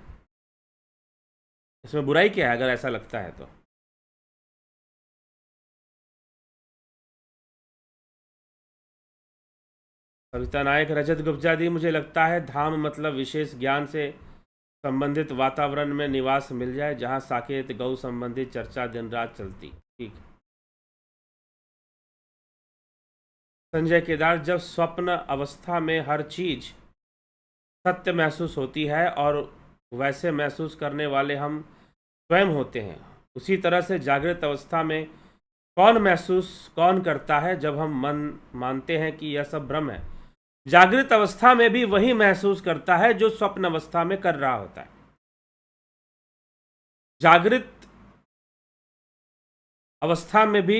इसमें बुराई क्या है अगर ऐसा लगता है तो? कविता नायक, रजत गुप्ता दी, मुझे लगता है धाम मतलब विशेष ज्ञान से संबंधित वातावरण में निवास मिल जाए, जहाँ साकेत गौ संबंधित चर्चा दिन रात चलती। ठीक। संजय केदार, जब स्वप्न अवस्था में हर चीज सत्य महसूस होती है और वैसे महसूस करने वाले हम स्वयं होते हैं, उसी तरह से जागृत अवस्था में कौन करता है जब हम मानते हैं कि यह सब भ्रम है। जागृत अवस्था में भी वही महसूस करता है जो स्वप्न अवस्था में कर रहा होता है। जागृत अवस्था में भी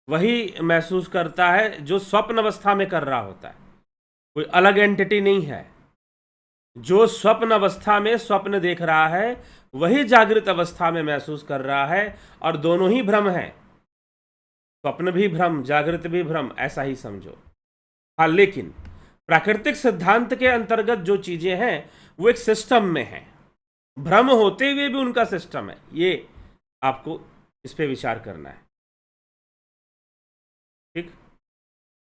वही महसूस करता है जो स्वप्न अवस्था में कर रहा होता है। कोई अलग एंटिटी नहीं है। जो स्वप्न अवस्था में स्वप्न देख रहा है वही जागृत अवस्था में महसूस कर रहा है, और दोनों ही भ्रम है। स्वप्न भी भ्रम, जागृत भी भ्रम, ऐसा ही समझो। हाँ, लेकिन प्राकृतिक सिद्धांत के अंतर्गत जो चीजें हैं वो एक सिस्टम में है। भ्रम होते हुए भी उनका सिस्टम है। ये आपको इस पे विचार करना है। ठीक।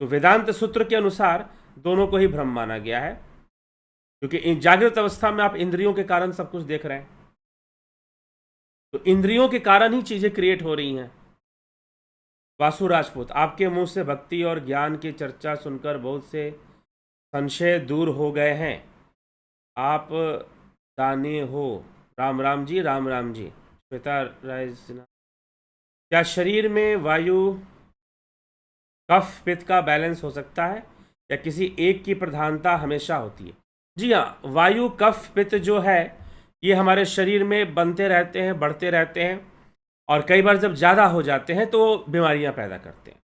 तो वेदांत सूत्र के अनुसार दोनों को ही भ्रम माना गया है, क्योंकि जागृत अवस्था में आप इंद्रियों के कारण सब कुछ देख रहे हैं, तो इंद्रियों के कारण ही चीजें क्रिएट हो रही हैं। वासु राजपूत, आपके मुंह से भक्ति और ज्ञान की चर्चा सुनकर बहुत से संशय दूर हो गए हैं। आप दानी हो। राम राम जी, राम राम जी। श्वेता राय, क्या शरीर में वायु कफ पित्त का बैलेंस हो सकता है या किसी एक की प्रधानता हमेशा होती है? जी हाँ, वायु कफ पित्त जो है ये हमारे शरीर में बनते रहते हैं, बढ़ते रहते हैं, और कई बार जब ज़्यादा हो जाते हैं तो बीमारियां पैदा करते हैं।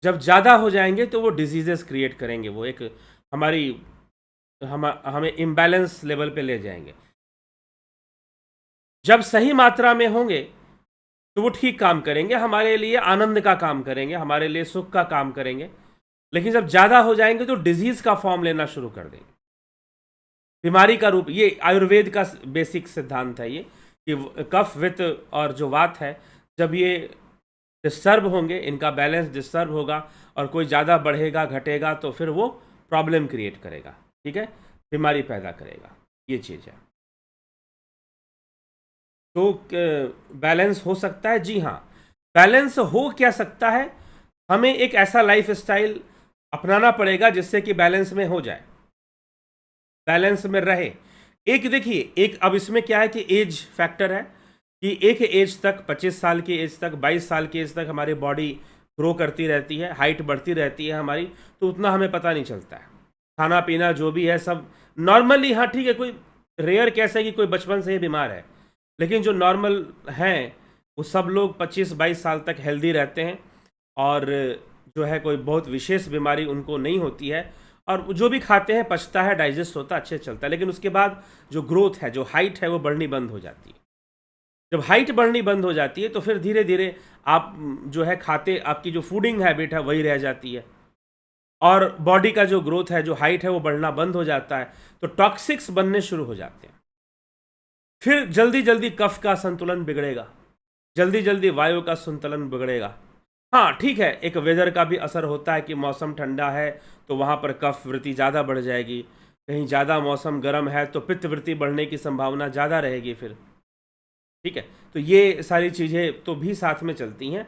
जब ज़्यादा हो जाएंगे तो वो डिजीजेस क्रिएट करेंगे, वो एक हमें इम्बैलेंस लेवल पे ले जाएंगे। जब सही मात्रा में होंगे तो वो ठीक काम करेंगे, हमारे लिए आनंद का काम करेंगे, हमारे लिए सुख का काम करेंगे। लेकिन जब ज़्यादा हो जाएंगे तो डिजीज़ का फॉर्म लेना शुरू कर देंगे, बीमारी का रूप। ये आयुर्वेद का बेसिक सिद्धांत है ये, कि कफ वित्त और जो वात है, जब ये डिस्टर्ब होंगे, इनका बैलेंस डिस्टर्ब होगा और कोई ज़्यादा बढ़ेगा घटेगा तो फिर वो प्रॉब्लम क्रिएट करेगा। ठीक है, बीमारी पैदा करेगा। ये चीज़ है। तो बैलेंस हो सकता है? जी हाँ, बैलेंस हो क्या सकता है। हमें एक ऐसा लाइफ स्टाइल अपनाना पड़ेगा जिससे कि बैलेंस में हो जाए, बैलेंस में रहे। एक देखिए, एक अब इसमें क्या है कि एज फैक्टर है, कि एक एज तक, 25 साल की एज तक, 22 साल की एज तक हमारी बॉडी ग्रो करती रहती है, हाइट बढ़ती रहती है हमारी, तो उतना हमें पता नहीं चलता है। खाना पीना जो भी है सब नॉर्मली, हाँ ठीक है, कोई रेयर केस है कि कोई बचपन से ही बीमार है, लेकिन जो नॉर्मल हैं वो सब लोग 25-22 साल तक हेल्दी रहते हैं, और जो है कोई बहुत विशेष बीमारी उनको नहीं होती है, और जो भी खाते हैं पचता है, डाइजेस्ट होता है, अच्छे चलता है। लेकिन उसके बाद जो ग्रोथ है, जो हाइट है, वो बढ़नी बंद हो जाती है। जब हाइट बढ़नी बंद हो जाती है तो फिर धीरे धीरे आप जो है खाते, आपकी जो फूडिंग हैबिट है वही रह जाती है, और बॉडी का जो ग्रोथ है, जो हाइट है, वो बढ़ना बंद हो जाता है, तो टॉक्सिक्स बनने शुरू हो जाते हैं। फिर जल्दी जल्दी कफ का संतुलन बिगड़ेगा, जल्दी जल्दी वायु का संतुलन बिगड़ेगा। हाँ ठीक है, एक वेदर का भी असर होता है कि मौसम ठंडा है तो वहाँ पर कफ वृत्ति ज़्यादा बढ़ जाएगी, कहीं ज़्यादा मौसम गर्म है तो पित्त वृत्ति बढ़ने की संभावना ज़्यादा रहेगी फिर। ठीक है, तो ये सारी चीज़ें तो भी साथ में चलती हैं।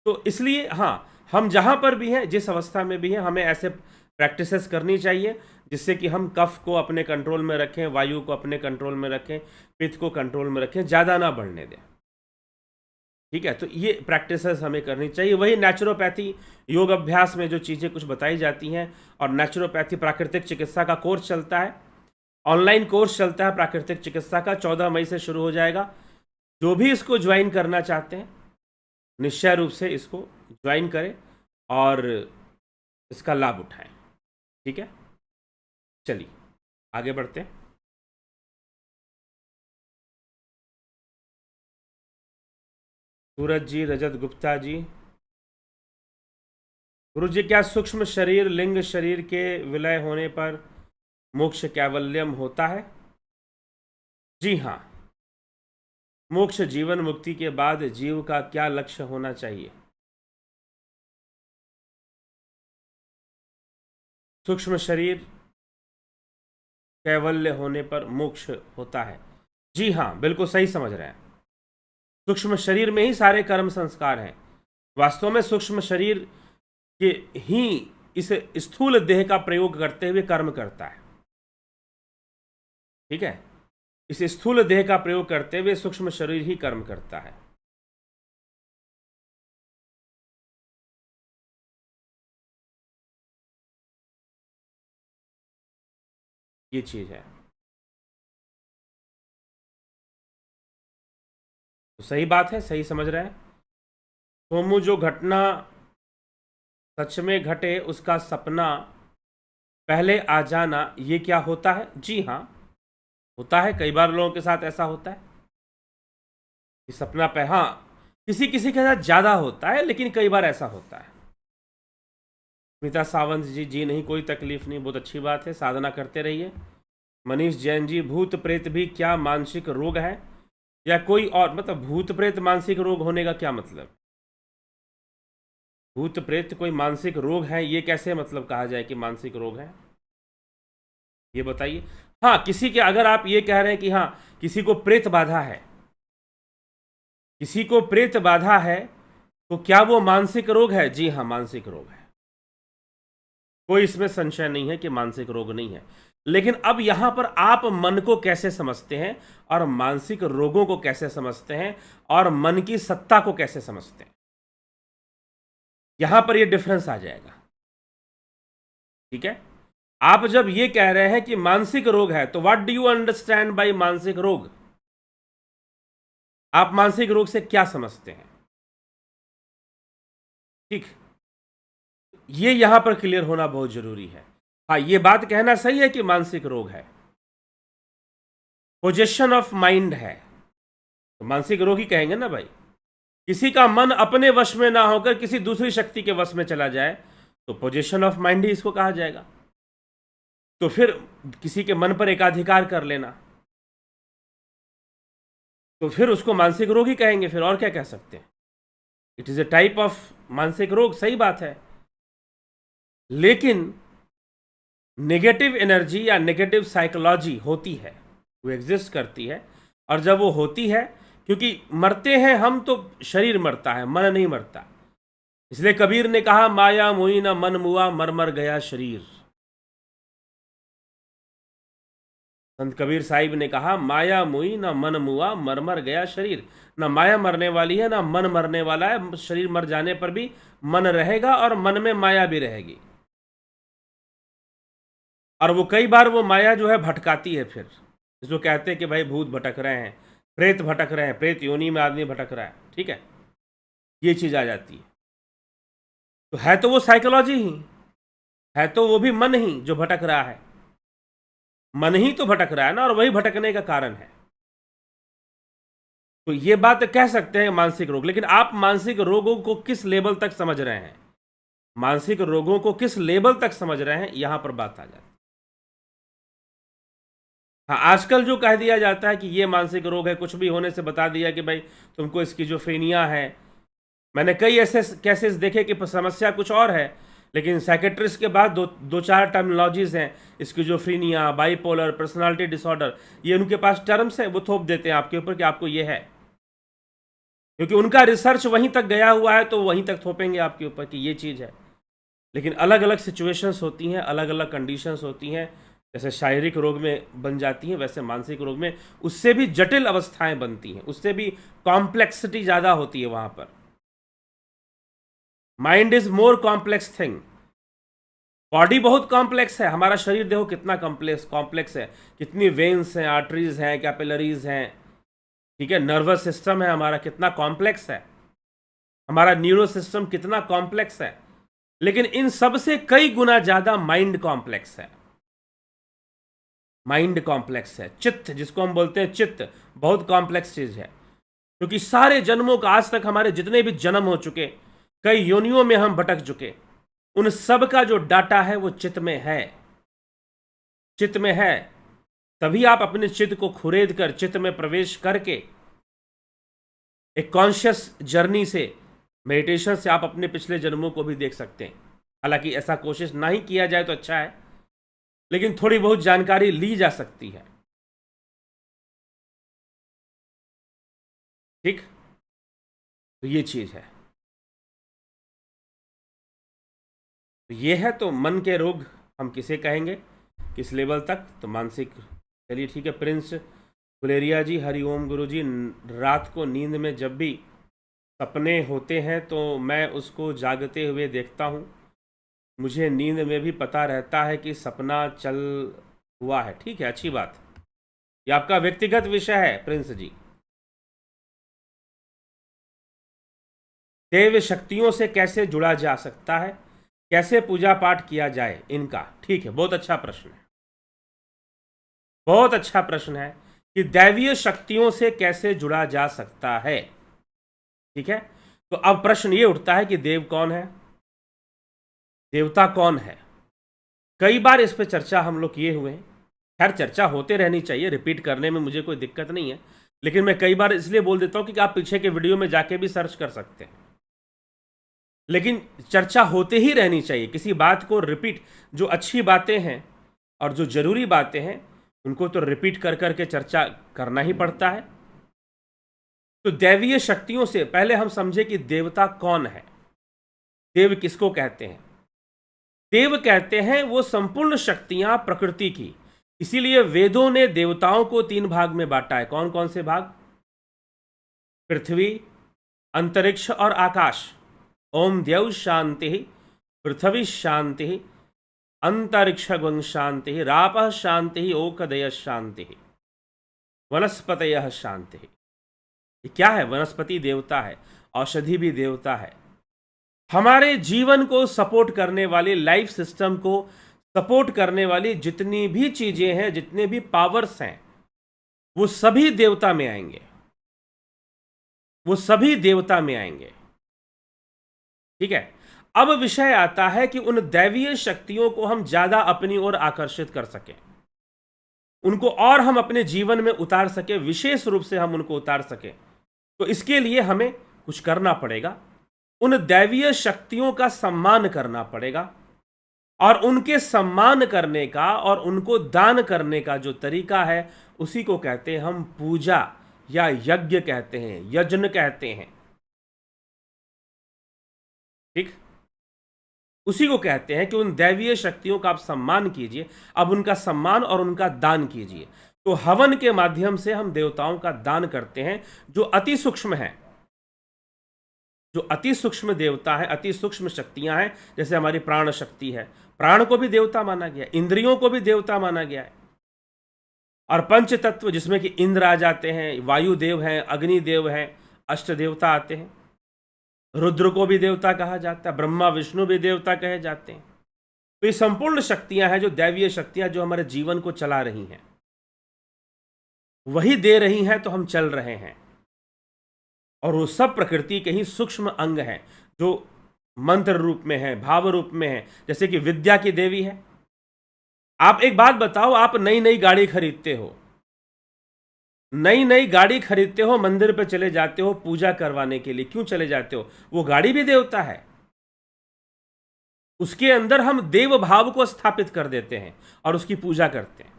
तो इसलिए हाँ, हम जहाँ पर भी हैं, जिस अवस्था में भी हैं, हमें ऐसे प्रैक्टिसेस करनी चाहिए जिससे कि हम कफ को अपने कंट्रोल में रखें, वायु को अपने कंट्रोल में रखें, पित्त को कंट्रोल में रखें, ज़्यादा ना बढ़ने दें। ठीक है, तो ये प्रैक्टिसेस हमें करनी चाहिए। वही नेचुरोपैथी, योग अभ्यास में जो चीज़ें कुछ बताई जाती हैं, और नेचुरोपैथी प्राकृतिक चिकित्सा का कोर्स चलता है, ऑनलाइन कोर्स चलता है प्राकृतिक चिकित्सा का, 14 मई से शुरू हो जाएगा। जो भी इसको ज्वाइन करना चाहते हैं निश्चय रूप से इसको ज्वाइन करें और इसका लाभ उठाएं। ठीक है, चलिए आगे बढ़ते हैं। सूरज जी, रजत गुप्ता जी, गुरु जी, क्या सूक्ष्म शरीर लिंग शरीर के विलय होने पर मोक्ष कैवल्यम होता है? जी हाँ, मोक्ष जीवन मुक्ति के बाद जीव का क्या लक्ष्य होना चाहिए? सूक्ष्म शरीर कैवल्य होने पर मोक्ष होता है। जी हाँ, बिल्कुल सही समझ रहे हैं। सूक्ष्म शरीर में ही सारे कर्म संस्कार हैं। वास्तव में सूक्ष्म शरीर कि ही इस स्थूल देह का प्रयोग करते हुए कर्म करता है। ठीक है, इस स्थूल देह का प्रयोग करते हुए सूक्ष्म शरीर ही कर्म करता है। ये चीज है। तो सही बात है, सही समझ रहे हैं सोमू। जो घटना सच में घटे उसका सपना पहले आ जाना, ये क्या होता है? जी हाँ, होता है। कई बार लोगों के साथ ऐसा होता है कि सपना पे, हाँ, किसी किसी के साथ ज्यादा होता है, लेकिन कई बार ऐसा होता है। स्मिता सावंत जी, जी नहीं, कोई तकलीफ नहीं, बहुत अच्छी बात है, साधना करते रहिए। मनीष जैन जी, भूत प्रेत भी क्या मानसिक रोग है या कोई और? मतलब भूत प्रेत मानसिक रोग होने का क्या मतलब? भूत प्रेत कोई मानसिक रोग है, ये कैसे मतलब कहा जाए कि मानसिक रोग है? ये बताइए। हाँ, किसी के, अगर आप ये कह रहे हैं कि हाँ किसी को प्रेत बाधा है, किसी को प्रेत बाधा है, तो क्या वो मानसिक रोग है? जी हाँ, मानसिक रोग है। कोई इसमें संशय नहीं है कि मानसिक रोग नहीं है। लेकिन अब यहां पर आप मन को कैसे समझते हैं और मानसिक रोगों को कैसे समझते हैं और मन की सत्ता को कैसे समझते हैं, यहां पर ये डिफरेंस आ जाएगा। ठीक है, आप जब ये कह रहे हैं कि मानसिक रोग है, तो what do you understand by मानसिक रोग? आप मानसिक रोग से क्या समझते हैं? ठीक, ये यहां पर क्लियर होना बहुत जरूरी है। हाँ, ये बात कहना सही है कि मानसिक रोग है, पोजेशन ऑफ माइंड है, तो मानसिक रोग ही कहेंगे ना भाई। किसी का मन अपने वश में ना होकर किसी दूसरी शक्ति के वश में चला जाए, तो पोजेशन ऑफ माइंड ही इसको कहा जाएगा। तो फिर किसी के मन पर एकाधिकार कर लेना, तो फिर उसको मानसिक रोग ही कहेंगे, फिर और क्या कह सकते हैं? It is a type of मानसिक रोग, सही बात है। लेकिन नेगेटिव एनर्जी या नेगेटिव साइकोलॉजी होती है, वो एग्जिस्ट करती है। और जब वो होती है, क्योंकि मरते हैं हम तो शरीर मरता है, मन नहीं मरता। इसलिए कबीर ने कहा, माया मोई न मन मुआ, मर मर गया शरीर। संत कबीर साहिब ने कहा, माया मोई न मन मुआ, मर मर गया शरीर। न माया मरने वाली है, ना मन मरने वाला है। शरीर मर जाने पर भी मन रहेगा और मन में माया भी रहेगी। और वो कई बार वो माया जो है भटकाती है। फिर जिसको कहते हैं कि भाई भूत भटक रहे हैं, प्रेत भटक रहे हैं, प्रेत योनि में आदमी भटक रहा है। ठीक है, ये चीज आ जाती है। तो है तो वो साइकोलॉजी ही है, तो वो भी मन ही जो भटक रहा है। मन ही तो भटक रहा है ना, और वही भटकने का कारण है। तो ये बात कह सकते हैं मानसिक रोग। लेकिन आप मानसिक रोगों को किस लेवल तक समझ रहे हैं, मानसिक रोगों को किस लेवल तक समझ रहे हैं, यहां पर बात आ जाती है। हाँ, आजकल जो कह दिया जाता है कि ये मानसिक रोग है, कुछ भी होने से बता दिया कि भाई तुमको स्किज़ोफ्रेनिया है। मैंने कई ऐसे केसेस देखे कि समस्या कुछ और है, लेकिन साइकेट्रिस्ट के बाद दो चार टर्मिनोलॉजीज हैं, स्किज़ोफ्रेनिया, बाइपोलर, पर्सनालिटी डिसऑर्डर, ये उनके पास टर्म्स हैं, वो थोप देते हैं आपके ऊपर कि आपको ये है। क्योंकि उनका रिसर्च वहीं तक गया हुआ है, तो वहीं तक थोपेंगे आपके ऊपर कि ये चीज़ है। लेकिन अलग अलग सिचुएशंस होती हैं, अलग अलग कंडीशंस होती हैं। जैसे शारीरिक रोग में बन जाती हैं, वैसे मानसिक रोग में उससे भी जटिल अवस्थाएं बनती हैं, उससे भी कॉम्प्लेक्सिटी ज़्यादा होती है वहाँ पर। Mind is more complex thing. Body बहुत कॉम्प्लेक्स है, हमारा शरीर देखो कितना कॉम्प्लेक्स है, कितनी वेन्स हैं, आर्टरीज हैं, कैपिलरीज हैं। ठीक है, नर्वस सिस्टम है हमारा, कितना कॉम्प्लेक्स है, हमारा न्यूरो सिस्टम कितना कॉम्प्लेक्स है। लेकिन इन सब से कई गुना ज़्यादा माइंड कॉम्प्लेक्स है। माइंड कॉम्प्लेक्स है, चित्त जिसको हम बोलते हैं, चित्त बहुत कॉम्प्लेक्स चीज है। क्योंकि सारे जन्मों का, आज तक हमारे जितने भी जन्म हो चुके, कई योनियों में हम भटक चुके, उन सब का जो डाटा है वो चित्त में है। चित्त में है, तभी आप अपने चित्त को खुरेद कर, चित्त में प्रवेश करके एक कॉन्शियस जर्नी से, मेडिटेशन से आप अपने पिछले जन्मों को भी देख सकते हैं। हालांकि ऐसा कोशिश ना ही किया जाए तो अच्छा है, लेकिन थोड़ी बहुत जानकारी ली जा सकती है। ठीक, तो ये चीज है। तो ये है, तो मन के रोग हम किसे कहेंगे, किस लेवल तक, तो मानसिक। चलिए ठीक है। प्रिंस गुलेरिया जी, हरिओम गुरु जी। रात को नींद में जब भी सपने होते हैं तो मैं उसको जागते हुए देखता हूँ। मुझे नींद में भी पता रहता है कि सपना चल हुआ है। ठीक है, अच्छी बात। ये आपका व्यक्तिगत विषय है प्रिंस जी। देव शक्तियों से कैसे जुड़ा जा सकता है, कैसे पूजा पाठ किया जाए इनका। ठीक है, बहुत अच्छा प्रश्न है, बहुत अच्छा प्रश्न है कि दैवीय शक्तियों से कैसे जुड़ा जा सकता है। ठीक है, तो अब प्रश्न ये उठता है कि देव कौन है, देवता कौन है। कई बार इस पे चर्चा हम लोग किए हुए हैं। खैर, चर्चा होते रहनी चाहिए, रिपीट करने में मुझे कोई दिक्कत नहीं है, लेकिन मैं कई बार इसलिए बोल देता हूं कि आप पीछे के वीडियो में जाके भी सर्च कर सकते हैं। लेकिन चर्चा होते ही रहनी चाहिए, किसी बात को रिपीट, जो अच्छी बातें हैं और जो जरूरी बातें हैं उनको तो रिपीट कर करके चर्चा करना ही पड़ता है। तो दैवीय शक्तियों से पहले हम समझे कि देवता कौन है, देव किसको कहते हैं। देव कहते हैं वो संपूर्ण शक्तियां प्रकृति की। इसीलिए वेदों ने देवताओं को 3 भाग में बांटा है। कौन कौन से भाग, पृथ्वी, अंतरिक्ष और आकाश। ओम द्यौ शांति, पृथ्वी शांति, अंतरिक्ष शांति, राप शांति, ओकदय शांति, वनस्पतय शांति। ये क्या है, वनस्पति देवता है, औषधि भी देवता है। हमारे जीवन को सपोर्ट करने वाली, लाइफ सिस्टम को सपोर्ट करने वाली जितनी भी चीजें हैं, जितने भी पावर्स हैं, वो सभी देवता में आएंगे, वो सभी देवता में आएंगे। ठीक है, अब विषय आता है कि उन दैवीय शक्तियों को हम ज्यादा अपनी ओर आकर्षित कर सकें, उनको और हम अपने जीवन में उतार सके, विशेष रूप से हम उनको उतार सके। तो इसके लिए हमें कुछ करना पड़ेगा, उन दैवीय शक्तियों का सम्मान करना पड़ेगा। और उनके सम्मान करने का और उनको दान करने का जो तरीका है उसी को कहते हैं हम पूजा, या यज्ञ कहते हैं, यज्ञ कहते हैं। ठीक, उसी को कहते हैं कि उन दैवीय शक्तियों का आप सम्मान कीजिए, अब उनका सम्मान और उनका दान कीजिए। तो हवन के माध्यम से हम देवताओं का दान करते हैं, जो अति सूक्ष्म है, जो अति सूक्ष्म देवता है, अति सूक्ष्म शक्तियां हैं। जैसे हमारी प्राण शक्ति है, प्राण को भी देवता माना गया, इंद्रियों को भी देवता माना गया है। और पंच तत्व जिसमें कि इंद्र आ जाते हैं, वायु देव हैं, अग्नि देव हैं, अष्ट देवता आते हैं। रुद्र को भी देवता कहा जाता है, ब्रह्मा विष्णु भी देवता कहे जाते हैं। तो ये संपूर्ण शक्तियां हैं, जो दैवीय शक्तियां, जो हमारे जीवन को चला रही हैं, वही दे रही हैं, तो हम चल रहे हैं। और वो सब प्रकृति के ही सूक्ष्म अंग हैं, जो मंत्र रूप में है, भाव रूप में है। जैसे कि विद्या की देवी है। आप एक बात बताओ, आप नई नई गाड़ी खरीदते हो, नई नई गाड़ी खरीदते हो, मंदिर पे चले जाते हो पूजा करवाने के लिए। क्यों चले जाते हो, वो गाड़ी भी देवता है। उसके अंदर हम देव भाव को स्थापित कर देते हैं और उसकी पूजा करते हैं।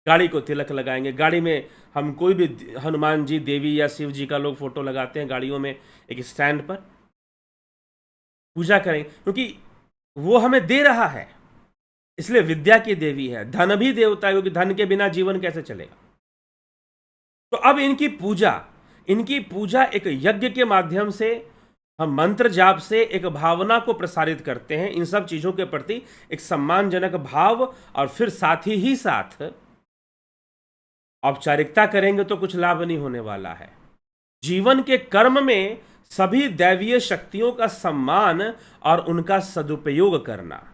गाड़ी को तिलक लगाएंगे, गाड़ी में हम कोई भी हनुमान जी, देवी या शिव जी का लोग फोटो लगाते हैं गाड़ियों में, एक स्टैंड पर पूजा करेंगे, क्योंकि वो हमें दे रहा है। इसलिए विद्या की देवी है। धन भी देवता है, क्योंकि धन के बिना जीवन कैसे चलेगा। तो अब इनकी पूजा एक यज्ञ के माध्यम से, हम मंत्र जाप से एक भावना को प्रसारित करते हैं, इन सब चीजों के प्रति एक सम्मानजनक भाव। और फिर साथ ही साथ औपचारिकता करेंगे तो कुछ लाभ नहीं होने वाला है। जीवन के कर्म में सभी दैवीय शक्तियों का सम्मान और उनका सदुपयोग करना,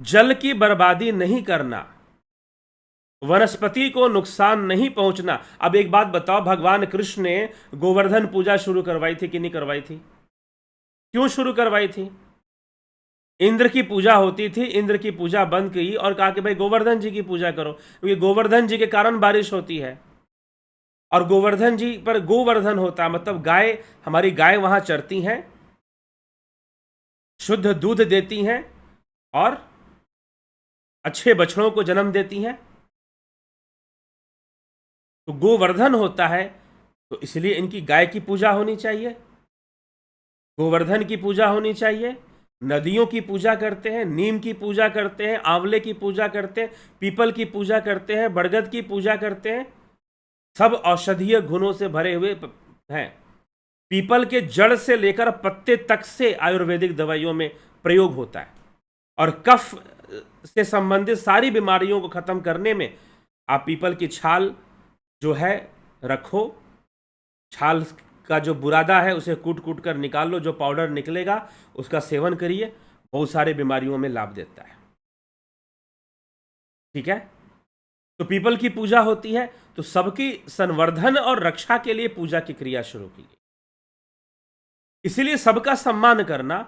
जल की बर्बादी नहीं करना, वनस्पति को नुकसान नहीं पहुंचना। अब एक बात बताओ, भगवान कृष्ण ने गोवर्धन पूजा शुरू करवाई थी कि नहीं करवाई थी? क्यों शुरू करवाई थी? इंद्र की पूजा होती थी, इंद्र की पूजा बंद की और कहा कि भाई गोवर्धन जी की पूजा करो, क्योंकि गोवर्धन जी के कारण बारिश होती है। और गोवर्धन जी पर गोवर्धन होता है, मतलब गाय, हमारी गाय वहां चरती हैं, शुद्ध दूध देती हैं और अच्छे बछड़ों को जन्म देती हैं। तो गोवर्धन होता है, तो इसलिए इनकी गाय की पूजा होनी चाहिए। गोवर्धन की पूजा होनी चाहिए, नदियों की पूजा करते हैं, नीम की पूजा करते हैं, आंवले की पूजा करते हैं, पीपल की पूजा करते हैं, बरगद की पूजा करते हैं। सब औषधीय गुणों से भरे हुए हैं। पीपल के जड़ से लेकर पत्ते तक से आयुर्वेदिक दवाइयों में प्रयोग होता है। और कफ से संबंधित सारी बीमारियों को खत्म करने में आप पीपल की छाल जो है रखो, छाल का जो बुरादा है उसे कूट कूट कर निकाल लो, जो पाउडर निकलेगा उसका सेवन करिए, बहुत सारी बीमारियों में लाभ देता है। ठीक है, तो पीपल की पूजा होती है, तो सबकी संवर्धन और रक्षा के लिए पूजा की क्रिया शुरू की गई। इसीलिए सबका सम्मान करना,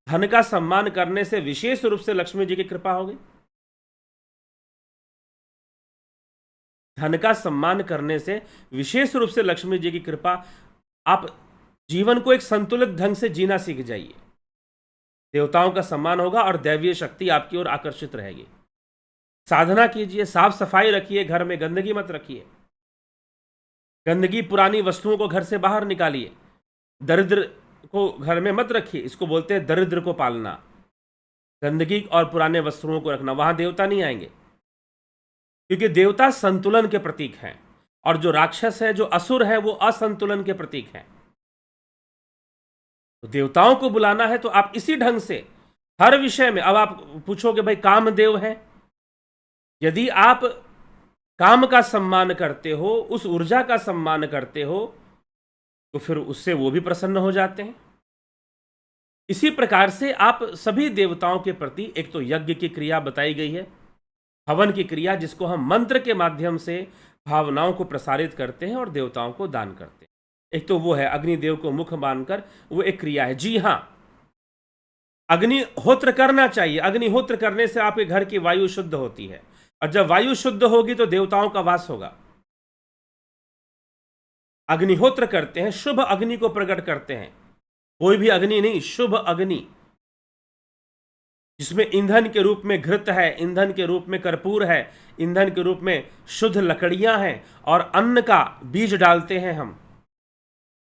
धन का सम्मान करने से विशेष रूप से लक्ष्मी जी की कृपा होगी। धन का सम्मान करने से विशेष रूप से लक्ष्मी जी की कृपा, आप जीवन को एक संतुलित ढंग से जीना सीख जाइए। देवताओं का सम्मान होगा और दैवीय शक्ति आपकी ओर आकर्षित रहेगी। साधना कीजिए, साफ सफाई रखिए, घर में गंदगी मत रखिए। गंदगी, पुरानी वस्तुओं को घर से बाहर निकालिए। दरिद्र को घर में मत रखिए, इसको बोलते हैं दरिद्र को पालना। गंदगी और पुराने वस्त्रों को रखना, वहां देवता नहीं आएंगे, क्योंकि देवता संतुलन के प्रतीक हैं, और जो राक्षस है, जो असुर है, वो असंतुलन के प्रतीक हैं। तो देवताओं को बुलाना है तो आप इसी ढंग से हर विषय में। अब आप पूछोगे भाई कामदेव है, यदि आप काम का सम्मान करते हो, उस ऊर्जा का सम्मान करते हो, तो फिर उससे वो भी प्रसन्न हो जाते हैं। इसी प्रकार से आप सभी देवताओं के प्रति, एक तो यज्ञ की क्रिया बताई गई है, हवन की क्रिया जिसको हम मंत्र के माध्यम से भावनाओं को प्रसारित करते हैं और देवताओं को दान करते हैं। एक तो वो है अग्निदेव को मुख मानकर, वो एक क्रिया है। जी हां, अग्निहोत्र करना चाहिए। अग्निहोत्र करने से आपके घर की वायु शुद्ध होती है, और जब वायु शुद्ध होगी तो देवताओं का वास होगा। अग्निहोत्र करते हैं, शुभ अग्नि को प्रकट करते हैं। कोई भी अग्नि नहीं, शुभ अग्नि, जिसमें ईंधन के रूप में घृत है, ईंधन के रूप में कर्पूर है, ईंधन के रूप में शुद्ध लकड़ियां हैं, और अन्न का बीज डालते हैं, हम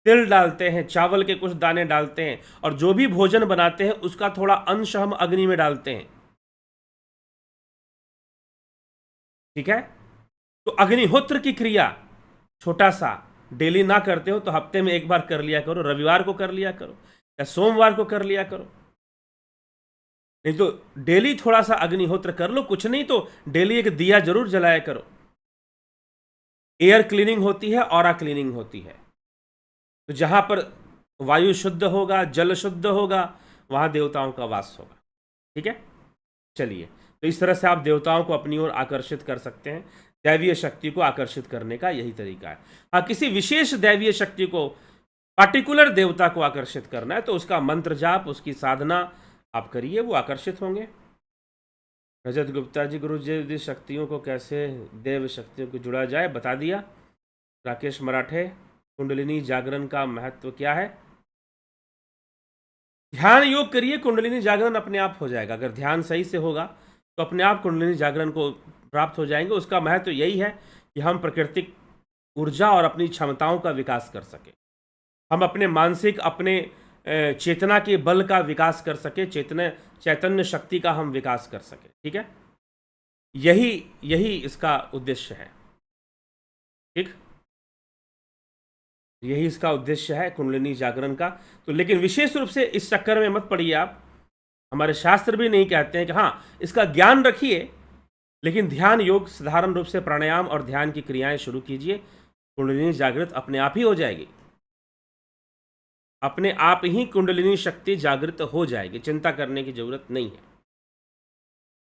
तिल डालते हैं, चावल के कुछ दाने डालते हैं, और जो भी भोजन बनाते हैं उसका थोड़ा अंश हम अग्नि में डालते हैं। ठीक है, तो अग्निहोत्र की क्रिया छोटा सा, डेली ना करते हो तो हफ्ते में एक बार कर लिया करो, रविवार को कर लिया करो या सोमवार को कर लिया करो। नहीं तो डेली थोड़ा सा अग्निहोत्र कर लो, कुछ नहीं तो डेली एक दिया जरूर जलाया करो। एयर क्लीनिंग होती है, ऑरा क्लीनिंग होती है। तो जहां पर वायु शुद्ध होगा, जल शुद्ध होगा, वहां देवताओं का वास होगा। ठीक है, चलिए, तो इस तरह से आप देवताओं को अपनी ओर आकर्षित कर सकते हैं। दैवीय शक्ति को आकर्षित करने का यही तरीका है। हाँ, किसी विशेष दैवीय शक्ति को, पार्टिकुलर देवता को आकर्षित करना है तो उसका मंत्र जाप, उसकी साधना आप करिए, वो आकर्षित होंगे। रजत गुप्ता जी, गुरु जी शक्तियों को कैसे देव शक्तियों को जुड़ा जाए, बता दिया। राकेश मराठे, कुंडलिनी जागरण का महत्व क्या है? ध्यान योग करिए, कुंडलिनी जागरण अपने आप हो जाएगा। अगर ध्यान सही से होगा तो अपने आप कुंडलिनी जागरण को प्राप्त हो जाएंगे। उसका महत्व यही है कि हम प्राकृतिक ऊर्जा और अपनी क्षमताओं का विकास कर सके, हम अपने मानसिक, अपने चेतना के बल का विकास कर सके, चैतन्य शक्ति का हम विकास कर सके। ठीक है, यही इसका उद्देश्य है। ठीक, यही इसका उद्देश्य है कुंडलिनी जागरण का। तो लेकिन विशेष रूप से इस चक्कर में मत पड़िए आप। हमारे शास्त्र भी नहीं कहते हैं कि हाँ, इसका ज्ञान रखिए, लेकिन ध्यान योग साधारण रूप से प्राणायाम और ध्यान की क्रियाएं शुरू कीजिए। कुंडलिनी जागृत अपने आप ही हो जाएगी, अपने आप ही कुंडलिनी शक्ति जागृत हो जाएगी, चिंता करने की जरूरत नहीं है।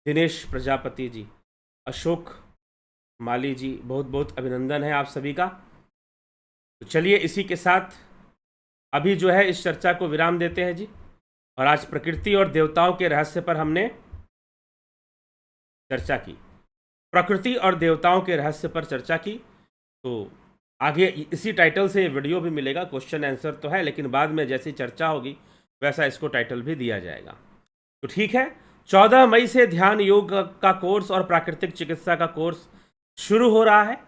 दिनेश प्रजापति जी, अशोक माली जी, बहुत बहुत अभिनंदन है आप सभी का। तो चलिए, इसी के साथ अभी जो है इस चर्चा को विराम देते हैं जी। और आज प्रकृति और देवताओं के रहस्य पर हमने चर्चा की, प्रकृति और देवताओं के रहस्य पर चर्चा की। तो आगे इसी टाइटल से वीडियो भी मिलेगा, क्वेश्चन आंसर तो है, लेकिन बाद में जैसी चर्चा होगी वैसा इसको टाइटल भी दिया जाएगा। तो ठीक है, 14 मई से ध्यान योग का कोर्स और प्राकृतिक चिकित्सा का कोर्स शुरू हो रहा है।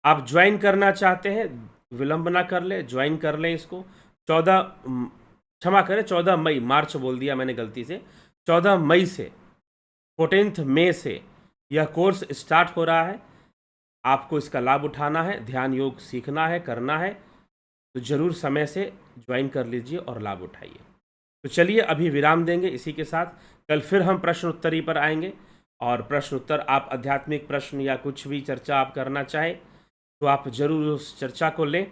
आप ज्वाइन करना चाहते हैं, विलंब ना कर ले, ज्वाइन कर लें इसको। क्षमा करें 14 मई, मार्च बोल दिया मैंने गलती से, 14 मई से 14 मई से यह कोर्स स्टार्ट हो रहा है। आपको इसका लाभ उठाना है, ध्यान योग सीखना है, करना है, तो ज़रूर समय से ज्वाइन कर लीजिए और लाभ उठाइए। तो चलिए अभी विराम देंगे। इसी के साथ कल फिर हम प्रश्न उत्तरी पर आएंगे, और प्रश्न उत्तर आप आध्यात्मिक प्रश्न या कुछ भी चर्चा आप करना चाहें तो आप ज़रूर उस चर्चा को लें,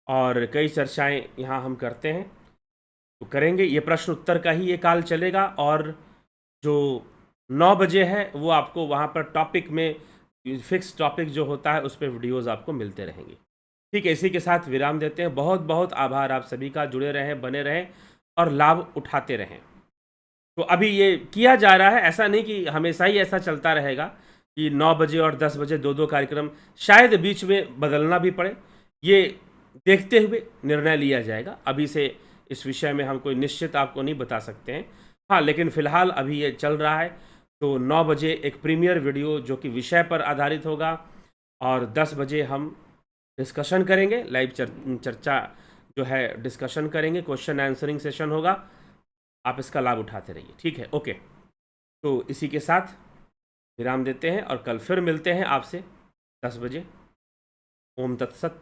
और कई चर्चाएं यहाँ हम करते हैं तो करेंगे। ये प्रश्न उत्तर का ही ये काल चलेगा, और जो 9 बजे है वो आपको वहाँ पर टॉपिक में फिक्स टॉपिक जो होता है उस पर वीडियोज़ आपको मिलते रहेंगे। ठीक है, इसी के साथ विराम देते हैं। बहुत बहुत आभार आप सभी का, जुड़े रहें, बने रहें और लाभ उठाते रहें। तो अभी ये किया जा रहा है, ऐसा नहीं कि हमेशा ही ऐसा चलता रहेगा कि 9 बजे और 10 बजे दो कार्यक्रम, शायद बीच में बदलना भी पड़े, ये देखते हुए निर्णय लिया जाएगा। अभी से इस विषय में हम कोई निश्चित आपको नहीं बता सकते हैं। हाँ, लेकिन फ़िलहाल अभी ये चल रहा है। तो 9 बजे एक प्रीमियर वीडियो जो कि विषय पर आधारित होगा, और 10 बजे हम डिस्कशन करेंगे, लाइव चर्चा जो है डिस्कशन करेंगे, क्वेश्चन आंसरिंग सेशन होगा। आप इसका लाभ उठाते रहिए, ठीक है, ओके। तो इसी के साथ विराम देते हैं और कल फिर मिलते हैं आपसे 10 बजे। ओम तत्सत।